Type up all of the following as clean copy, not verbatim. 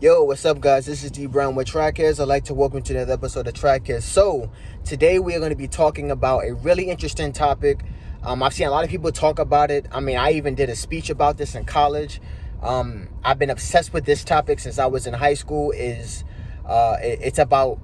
Yo, what's up, guys? This is D Brown with Track Headz. I'd like to welcome you to another episode of Track Headz. So, today we are going to be talking about a really interesting topic. I've seen a lot of people talk about it. I even did a speech about this in college. I've been obsessed with this topic since I was in high school. It's about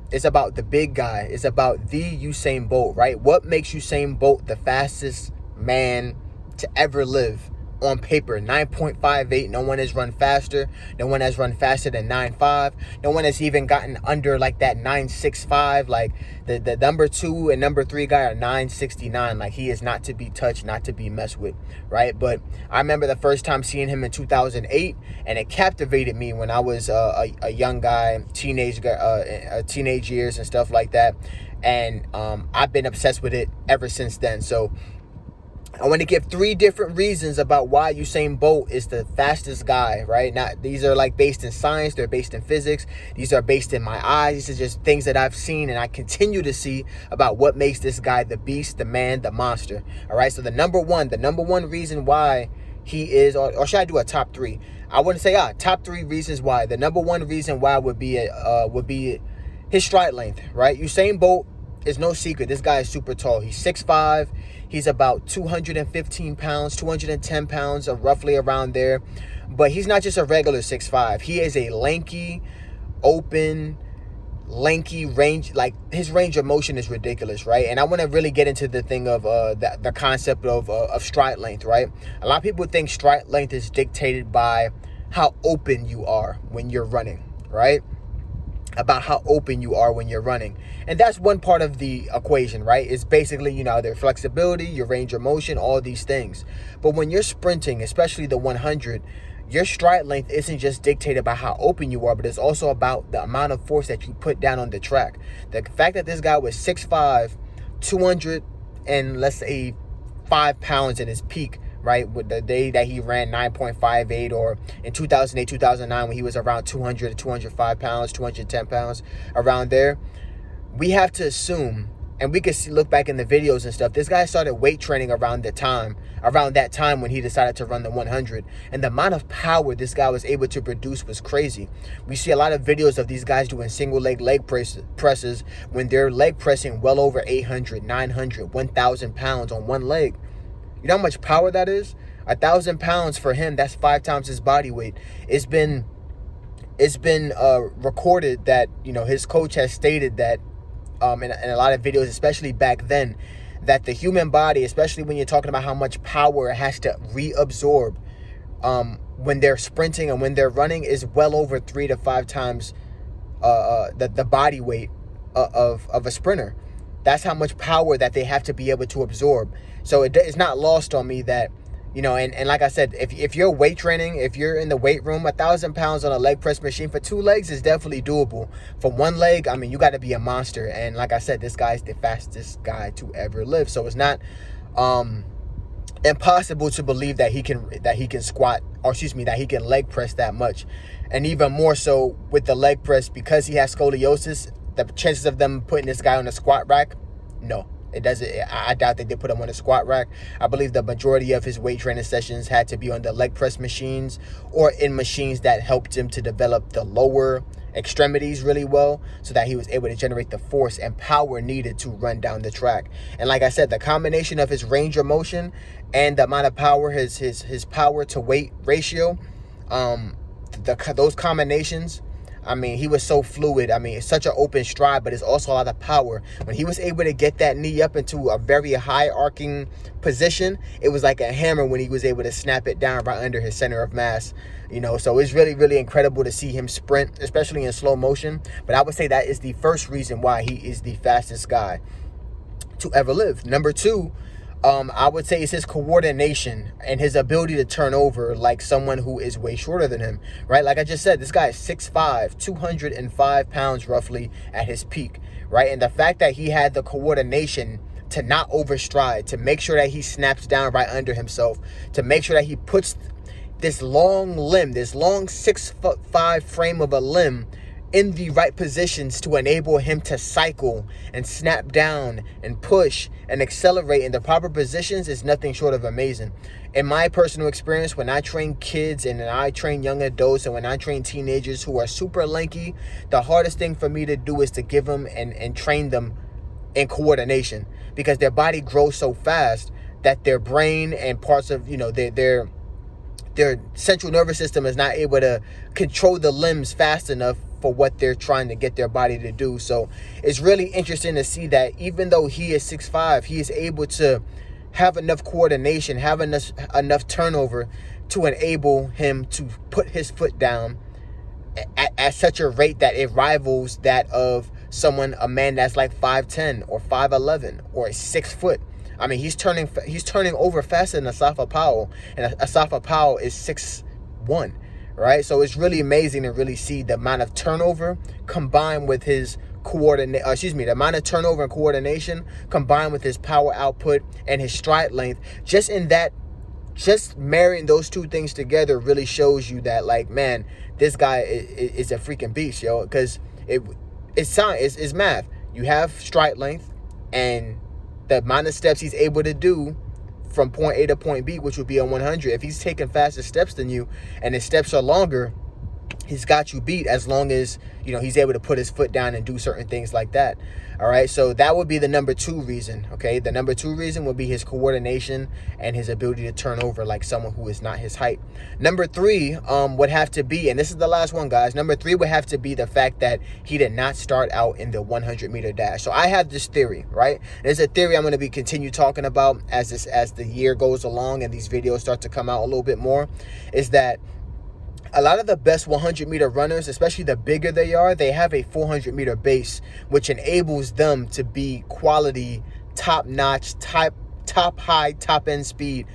the big guy. It's about the Usain Bolt, right? What makes Usain Bolt the fastest man to ever live? On paper, 9.58. No one has run faster. No one has run faster than 9.5. No one has even gotten under like that 9.65. Like the number 2 and number 3 guy are 9.69. Like, he is not to be touched, not to be messed with, right? But I remember the first time seeing him in 2008, and it captivated me when I was a young guy, teenage years and stuff like that. And I've been obsessed with it ever since then. So I want to give 3 different reasons about why Usain Bolt is the fastest guy, right? These are like based in science. They're based in physics. These are based in my eyes. These are just things that I've seen and I continue to see about what makes this guy the beast, the man, the monster. All right. So the number one reason why he is, or should I do a top 3? I wouldn't say top 3 reasons why. The number 1 reason why would be his stride length, right? Usain Bolt is no secret. This guy is super tall. He's 6'5". He's about 215 pounds, 210 pounds, or roughly around there. But he's not just a regular 6'5". He is a lanky, lanky range. Like, his range of motion is ridiculous, right? And I want to really get into the thing of the concept of stride length, right? A lot of people think stride length is dictated by how open you are when you're running, right? About how open you are when you're running. And that's one part of the equation, right? It's basically, their flexibility, your range of motion, all these things. But when you're sprinting, especially the 100, your stride length isn't just dictated by how open you are, but it's also about the amount of force that you put down on the track. The fact that this guy was 6'5", 200 and let's say 5 pounds at his peak, right, with the day that he ran 9.58, or in 2008, 2009, when he was around 200 to 205 pounds, 210 pounds, around there, we have to assume, and we can look back in the videos and stuff, this guy started weight training around that time when he decided to run the 100. And the amount of power this guy was able to produce was crazy. We see a lot of videos of these guys doing single leg presses when they're leg pressing well over 800, 900, 1,000 pounds on one leg. You know how much power that is? 1,000 pounds for him, that's 5 times his body weight. It's been recorded that, his coach has stated that in a lot of videos, especially back then, that the human body, especially when you're talking about how much power it has to reabsorb when they're sprinting and when they're running, is well over 3 to 5 times the body weight of a sprinter. That's how much power that they have to be able to absorb. So it's not lost on me that, and like I said, if you're weight training, if you're in the weight room, 1,000 pounds on a leg press machine for 2 legs is definitely doable. For 1 leg, you got to be a monster. And like I said, this guy's the fastest guy to ever live. So it's not impossible to believe that he can squat, or that he can leg press that much. And even more so with the leg press, because he has scoliosis, the chances of them putting this guy on a squat rack, no, it doesn't. I doubt that they put him on a squat rack. I believe the majority of his weight training sessions had to be on the leg press machines, or in machines that helped him to develop the lower extremities really well, so that he was able to generate the force and power needed to run down the track. And like I said, the combination of his range of motion and the amount of power, his power to weight ratio, those combinations, he was so fluid. It's such an open stride, but it's also a lot of power. When he was able to get that knee up into a very high arcing position, it was like a hammer when he was able to snap it down right under his center of mass. So it's really, really incredible to see him sprint, especially in slow motion. But I would say that is the first reason why he is the fastest guy to ever live. Number 2, I would say it's his coordination and his ability to turn over like someone who is way shorter than him, right? Like I just said, this guy is 6'5", 205 pounds roughly at his peak, right? And the fact that he had the coordination to not overstride, to make sure that he snaps down right under himself, to make sure that he puts this long limb, this long 6'5" frame of a limb in the right positions to enable him to cycle and snap down and push and accelerate in the proper positions is nothing short of amazing. In my personal experience, when I train kids and I train young adults and when I train teenagers who are super lanky, the hardest thing for me to do is to give them and train them in coordination, because their body grows so fast that their brain and parts of, their central nervous system is not able to control the limbs fast enough for what they're trying to get their body to do. So it's really interesting to see that even though he is 6'5", he is able to have enough coordination, have enough turnover to enable him to put his foot down at such a rate that it rivals that of a man that's like 5'10" or 5'11" or 6 foot. I mean, he's turning over faster than Asafa Powell, and Asafa Powell is 6'1", right? So it's really amazing to really see the amount of turnover combined with his the amount of turnover and coordination combined with his power output and his stride length. Just marrying those two things together really shows you that, like, man, this guy is a freaking beast, yo. Because it's math. You have stride length and the amount of steps he's able to do from point A to point B, which would be a 100. If he's taking faster steps than you and his steps are longer, he's got you beat, as long as, he's able to put his foot down and do certain things like that. All right, so that would be the number 2 reason, okay? The number 2 reason would be his coordination and his ability to turn over like someone who is not his height. Number 3 would have to be, and this is the last one, guys. Number 3 would have to be the fact that he did not start out in the 100-meter dash. So I have this theory, right? There's a theory I'm going to be continue talking about as the year goes along and these videos start to come out a little bit more, is that a lot of the best 100-meter runners, especially the bigger they are, they have a 400-meter base, which enables them to be quality, top-notch, top-high, top-end speed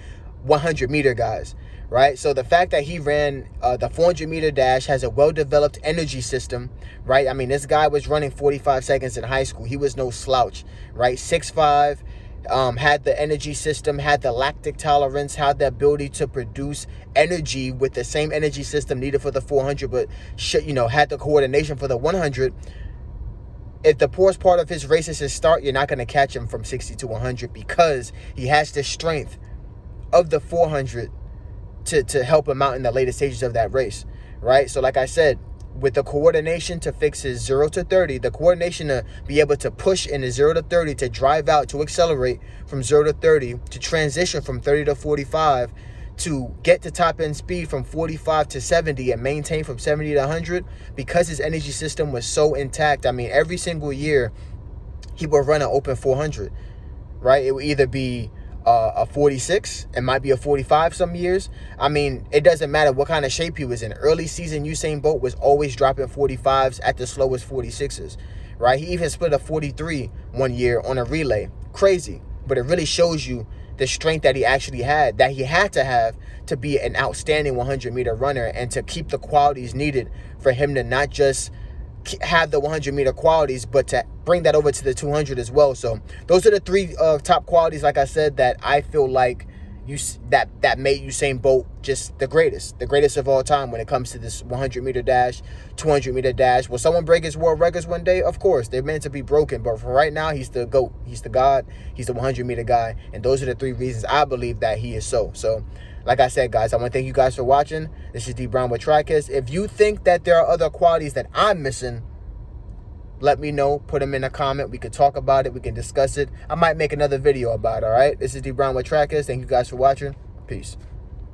100-meter guys, right? So the fact that he ran the 400-meter dash, has a well-developed energy system, right? I mean, this guy was running 45 seconds in high school. He was no slouch, right? 6'5", had the energy system, had the lactic tolerance, had the ability to produce energy with the same energy system needed for the 400, but had the coordination for the 100. If the poorest part of his race is his start, you're not going to catch him from 60 to 100, because he has the strength of the 400 to help him out in the later stages of that race, right? So like I said, with the coordination to fix his 0 to 30, the coordination to be able to push in the 0 to 30, to drive out, to accelerate from 0 to 30, to transition from 30 to 45, to get to top end speed from 45 to 70 and maintain from 70 to 100, because his energy system was so intact. I mean, every single year he would run an open 400, right? It would either be a 46, it might be a 45 some years. I mean, it doesn't matter what kind of shape he was in. Early season Usain Bolt was always dropping 45s at the slowest 46s, right? He even split a 43 one year on a relay. Crazy. But it really shows you the strength that he actually had, that he had to have to be an outstanding 100-meter runner, and to keep the qualities needed for him to not just have the 100-meter qualities, but to bring that over to the 200 as well. So those are the 3 top qualities, like I said, that I feel like that made Usain Bolt just the greatest of all time when it comes to this 100-meter dash, 200-meter dash. Will someone break his world records one day? Of course, they're meant to be broken, but for right now, he's the GOAT. He's the God. He's the 100-meter guy, and those are the 3 reasons I believe that he is so. Like I said, guys, I want to thank you guys for watching. This is D Brown with Track Headz. If you think that there are other qualities that I'm missing, let me know. Put them in a comment. We can talk about it. We can discuss it. I might make another video about it, all right? This is D Brown with Track Headz. Thank you guys for watching. Peace.